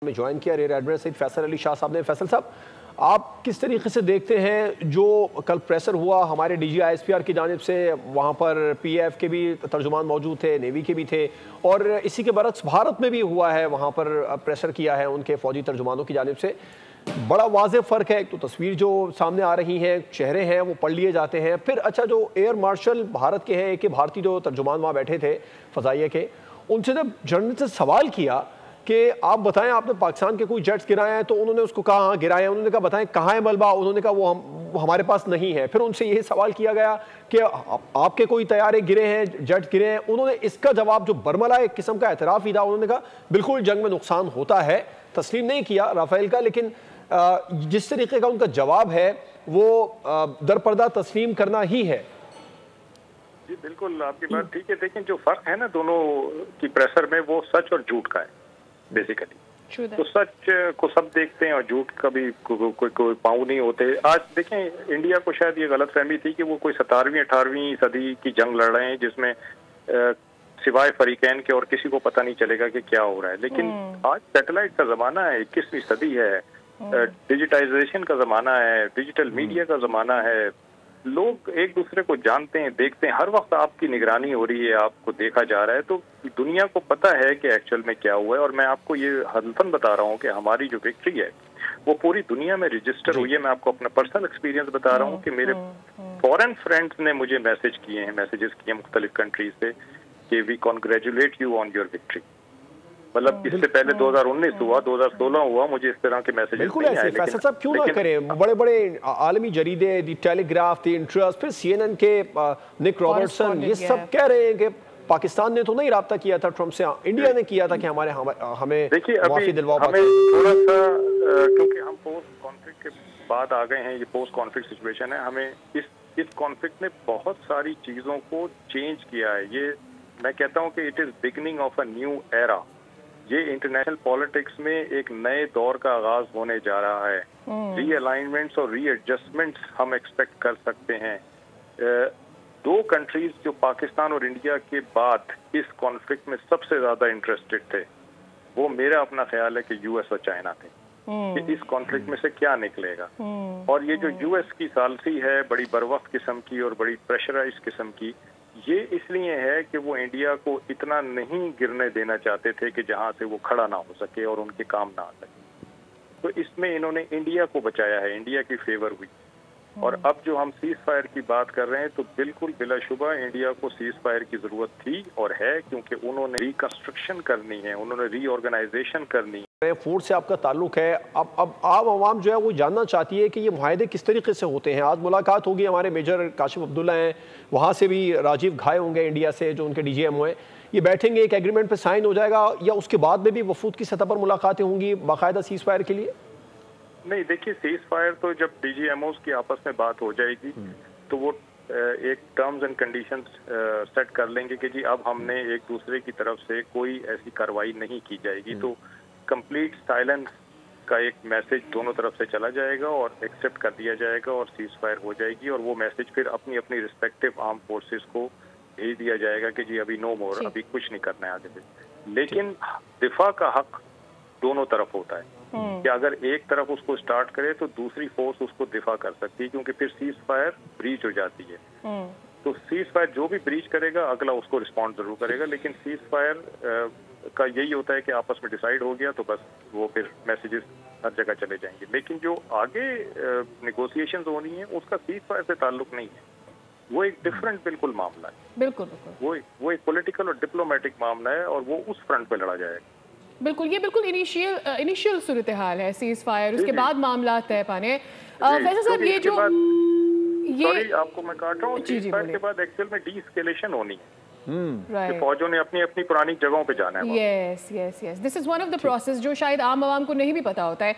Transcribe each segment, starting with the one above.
میں جوائن کیا rear admiral سید فیصل علی شاہ صاحب نے۔ فیصل صاحب، آپ کس طریقے سے دیکھتے ہیں جو کل پریسر ہوا ہمارے D G I S P R کی جانب سے، وہاں پر پی ایف کے بھی ترجمان موجود تھے، نیوی کے بھی تھے، اور اسی کے برعکس بھارت میں بھی ہوا ہے، وہاں پر پریسر کیا ہے ان کے فوجی ترجمانوں کی جانب سے۔ بڑا واضح فرق ہے، ایک تو تصویر جو سامنے آ رہی ہیں، چہرے ہیں وہ پڑھ لیے جاتے ہیں، پھر اچھا جو ایئر مارشل بھارت کے ہیں، ایک بھارتی جو ترجمان وہاں بیٹھے تھے فضائیہ کے، ان سے جب جرنلسٹ نے سوال کیا کہ آپ بتائیں آپ نے پاکستان کے کوئی جیٹس گرائے ہیں، تو انہوں نے اس کو کہا ہاں گرائے ہیں، انہوں نے کہا بتائیں کہاں ہے ملبہ، انہوں نے کہا وہ ہمارے پاس نہیں ہے۔ پھر ان سے یہ سوال کیا گیا کہ آپ کے کوئی طیارے گرے ہیں، جیٹ گرے ہیں، انہوں نے اس کا جواب جو برملا ایک قسم کا اعتراف ہی تھا، انہوں نے کہا بالکل جنگ میں نقصان ہوتا ہے، تسلیم نہیں کیا رافیل کا، لیکن جس طریقے کا ان کا جواب ہے وہ درپردہ تسلیم کرنا ہی ہے۔ جی بالکل آپ کی بات ٹھیک ہے، لیکن جو فرق ہے نا دونوں کی پریسر میں، وہ سچ اور جھوٹ کا ہے بیسیکلی۔ تو سچ کو سب دیکھتے ہیں اور جھوٹ کا بھی کوئی پاؤں نہیں ہوتے۔ آج دیکھیں انڈیا کو شاید یہ غلط فہمی تھی کہ وہ کوئی 17ویں 18ویں صدی کی جنگ لڑ رہے ہیں جس میں سوائے فریقین کے اور کسی کو پتہ نہیں چلے گا کہ کیا ہو رہا ہے، لیکن آج سیٹلائٹ کا زمانہ ہے، 21ویں صدی ہے، ڈیجیٹائزیشن کا زمانہ ہے، ڈیجیٹل میڈیا کا زمانہ ہے، لوگ ایک دوسرے کو جانتے ہیں، دیکھتے ہیں، ہر وقت آپ کی نگرانی ہو رہی ہے، آپ کو دیکھا جا رہا ہے، تو دنیا کو پتہ ہے کہ ایکچوئل میں کیا ہوا ہے۔ اور میں آپ کو یہ حلفاً بتا رہا ہوں کہ ہماری جو وکٹری ہے وہ پوری دنیا میں رجسٹر ہوئی ہے۔ میں آپ کو اپنا پرسنل ایکسپیرینس بتا رہا ہوں کہ میرے فورن فرینڈز نے مجھے میسیجز کیے ہیں مختلف کنٹریز سے کہ we congratulate you on your victory. مطلب اس سے پہلے 2019 ہوا، 2016 ہوا، مجھے اس طرح کے میسیجز بالکل ایسے فیصل صاحب کیوں نہ کریں؟ بڑے بڑے عالمی جریدے، دی ٹیلی گراف، دی انٹرسٹ، پھر سی این این کے نک رابرٹسن، یہ سب کہہ رہے ہیں کہ پاکستان نے تو نہیں رابطہ کیا تھا ٹرمپ سے، انڈیا نے کیا تھا کہ ہمیں معافی دلواؤ۔ ہمیں تھوڑا سا کیونکہ ہم پوسٹ کانفلکٹ کے بعد آ گئے ہیں، یہ پوسٹ کانفلکٹ سچویشن ہے، ہمیں اس کانفلکٹ نے بہت ساری چیزوں کو چینج کیا ہے۔ یہ میں کہتا ہوں کہ it is beginning of a new era. یہ انٹرنیشنل پالیٹکس میں ایک نئے دور کا آغاز ہونے جا رہا ہے۔ ری الائنمنٹس اور ری ایڈجسٹمنٹس ہم ایکسپیکٹ کر سکتے ہیں۔ دو کنٹریز جو پاکستان اور انڈیا کے بعد اس کانفلکٹ میں سب سے زیادہ انٹرسٹڈ تھے، وہ میرا اپنا خیال ہے کہ یو ایس اور چائنا تھے کہ اس کانفلکٹ میں سے کیا نکلے گا۔ اور یہ جو یو ایس کی ثالثی ہے بڑی بروقت قسم کی اور بڑی پریشرائز قسم کی، یہ اس لیے ہے کہ وہ انڈیا کو اتنا نہیں گرنے دینا چاہتے تھے کہ جہاں سے وہ کھڑا نہ ہو سکے اور ان کے کام نہ آ سکے۔ تو اس میں انہوں نے انڈیا کو بچایا ہے، انڈیا کی فیور ہوئی۔ اور اب جو ہم سیز فائر کی بات کر رہے ہیں تو بالکل بلا شبہ انڈیا کو سیز فائر کی ضرورت تھی اور ہے، کیونکہ انہوں نے ریکنسٹرکشن کرنی ہے، انہوں نے ری آرگنائزیشن کرنی ہے۔ فورس سے آپ کا تعلق ہے، اب عام عوام جو ہے وہ جاننا چاہتی ہے کہ یہ معاہدے کس طریقے سے ہوتے ہیں۔ آج ملاقات ہوگی، ہمارے میجر کاشف عبداللہ ہیں، وہاں سے بھی راجیو گھائے ہوں گے انڈیا سے جو ان کے ڈی جی ایم او ہیں، یہ بیٹھیں گے، ایک ایگریمنٹ پہ سائن ہو جائے گا، یا اس کے بعد میں بھی وفود کی سطح پر ملاقاتیں ہوں گی باقاعدہ سیز فائر کے لیے؟ نہیں دیکھیے، سیز فائر تو جب ڈی جی ایم اوز کی آپس میں بات ہو جائے گی تو وہ ایک ٹرمز اینڈ کنڈیشنز سیٹ کر لیں گے کہ جی اب ہم نے ایک دوسرے کی طرف سے کوئی ایسی کارروائی نہیں کی جائے گی، تو کمپلیٹ سائلنس کا ایک میسج دونوں طرف سے چلا جائے گا اور ایکسیپٹ کر دیا جائے گا اور سیز فائر ہو جائے گی، اور وہ میسج پھر اپنی اپنی ریسپیکٹو آرم فورسز کو بھیج دیا جائے گا کہ جی ابھی نو مور، ابھی کچھ نہیں کرنا ہے آگے سے۔ لیکن دفاع کا حق دونوں طرف ہوتا ہے کہ اگر ایک طرف اس کو سٹارٹ کرے تو دوسری فورس اس کو دفاع کر سکتی ہے، کیونکہ پھر سیز فائر بریچ ہو جاتی ہے۔ تو سیز فائر جو بھی بریچ کرے گا اگلا اس کو رسپونڈ ضرور کرے گا، لیکن سیز فائر کا یہی ہوتا ہے کہ آپس میں ڈیسائیڈ ہو گیا تو بس وہ پھر میسیجز ہر جگہ چلے جائیں گے۔ لیکن جو آگے نیگوسیشنز ہونی ہیں اس کا سیز فائر سے تعلق نہیں ہے، وہ ایک ڈفرینٹ بالکل معاملہ ہے۔ بالکل وہ ایک پولیٹیکل اور ڈپلومیٹک معاملہ ہے اور وہ اس فرنٹ پہ لڑا جائے گا۔ بالکل، یہ بالکل انیشیل صورتحال ہے سیز فائر، اس کے بعد معاملات طے پانے۔ فیصل صاحب یہ جو سوری آپ کو میں کاٹ رہا ہوں، سیز فائر کے بعد ایکچوئل میں ڈی اسکیلیشن ہونی ہے کہ فوجوں نے اپنی اپنی پرانی جگہوں پہ جانا ہے۔ Yes yes yes, this is one of the process جو شاید عام عوام کو نہیں بھی پتا ہوتا ہے۔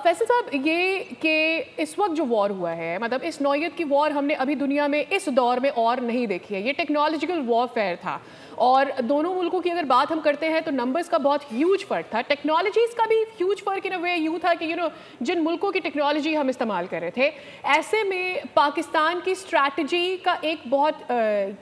فیصل صاحب، یہ کہ اس وقت جو وار ہوا ہے، مطلب اس نوعیت کی وار ہم نے ابھی دنیا میں اس دور میں اور نہیں دیکھی ہے، یہ ٹیکنالوجیکل وار فیئر تھا، اور دونوں ملکوں کی اگر بات ہم کرتے ہیں تو نمبرز کا بہت ہیوج فرق تھا، ٹیکنالوجیز کا بھی ہیوج فرق ان اے وے یوں تھا کہ جن ملکوں کی ٹیکنالوجی ہم استعمال کر رہے تھے، ایسے میں پاکستان کی اسٹریٹجی کا ایک بہت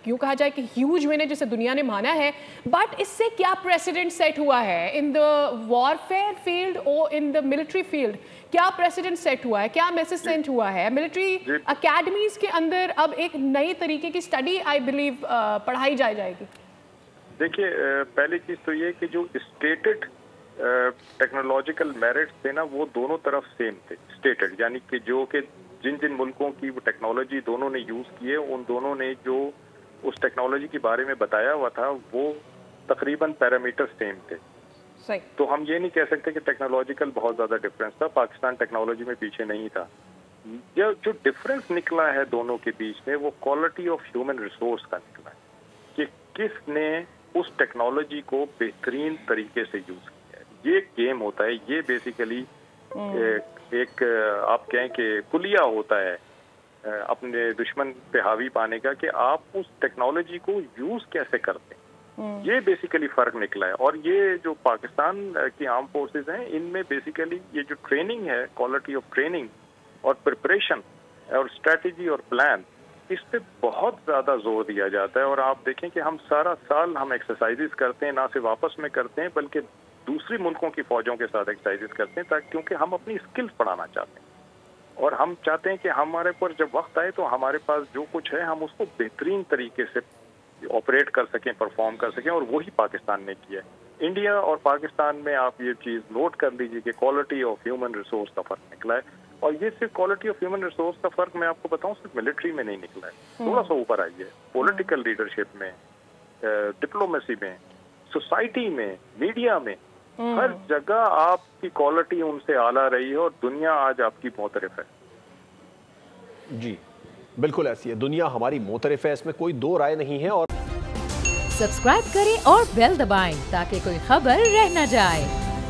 یوں کہا جائے کہ ہیوج ون ہے جسے دنیا نے مانا ہے، بٹ اس سے کیا پریسیڈنٹ سیٹ ہوا ہے ان دا وارفیئر فیلڈ اور ان دا ملٹری فیلڈ؟ کیا پریسیڈنٹ سیٹ ہوا ہے، کیا میسج سینٹ ہوا ہے؟ ملٹری اکیڈمیز کے اندر اب ایک نئی طریقے کی اسٹڈی آئی بلیو پڑھائی جائے گی؟ دیکھیے پہلی چیز تو یہ کہ جو اسٹیٹڈ ٹیکنالوجیکل میرٹس تھے نا وہ دونوں طرف سیم تھے، اسٹیٹڈ یعنی کہ جو کہ جن ملکوں کی وہ ٹیکنالوجی دونوں نے یوز کیے ان دونوں نے جو اس ٹیکنالوجی کے بارے میں بتایا ہوا تھا وہ تقریباً پیرامیٹر سیم تھے. تو ہم یہ نہیں کہہ سکتے کہ ٹیکنالوجیکل بہت زیادہ ڈفرینس تھا، پاکستان ٹیکنالوجی میں پیچھے نہیں تھا. جو ڈفرینس نکلا ہے دونوں کے بیچ میں وہ کوالٹی آف ہیومن ریسورس کا نکلا ہے کہ کس نے اس ٹیکنالوجی کو بہترین طریقے سے یوز کیا ہے. یہ گیم ہوتا ہے، یہ بیسیکلی ایک آپ کہیں کہ کلیہ ہوتا ہے اپنے دشمن پہ حاوی پانے کا کہ آپ اس ٹیکنالوجی کو یوز کیسے کرتے ہیں. یہ بیسیکلی فرق نکلا ہے. اور یہ جو پاکستان کی آرم فورسز ہیں ان میں بیسیکلی یہ جو ٹریننگ ہے، کوالٹی آف ٹریننگ اور پریپریشن اور اسٹریٹجی اور پلان، اس پہ بہت زیادہ زور دیا جاتا ہے. اور آپ دیکھیں کہ ہم سارا سال ہم ایکسرسائزز کرتے ہیں، نہ صرف آپس میں کرتے ہیں بلکہ دوسری ملکوں کی فوجوں کے ساتھ ایکسرسائزز کرتے ہیں کیونکہ ہم اپنی اسکلز بڑھانا چاہتے ہیں اور ہم چاہتے ہیں کہ ہمارے پر جب وقت آئے تو ہمارے پاس جو کچھ ہے ہم اس کو بہترین طریقے سے آپریٹ کر سکیں، پرفارم کر سکیں، اور وہی پاکستان نے کیا ہے. انڈیا اور پاکستان میں آپ یہ چیز نوٹ کر لیجیے کہ کوالٹی آف ہیومن ریسورس کا فرق نکلا ہے. اور یہ صرف کوالٹی آف ہیومن ریسورس کا فرق میں آپ کو بتاؤں صرف ملٹری میں نہیں نکلا ہے، تھوڑا سا اوپر آئی ہے. پولیٹیکل لیڈرشپ میں، ڈپلومیسی میں، سوسائٹی میں، میڈیا میں، ہر جگہ آپ کی کوالٹی ان سے اعلیٰ رہی ہے اور دنیا آج آپ کی معترف ہے. جی بالکل ایسی ہے، دنیا ہماری معترف ہے، اس میں کوئی دو رائے نہیں ہے. اور سبسکرائب کریں اور بیل دبائیں تاکہ کوئی خبر رہ نہ جائے.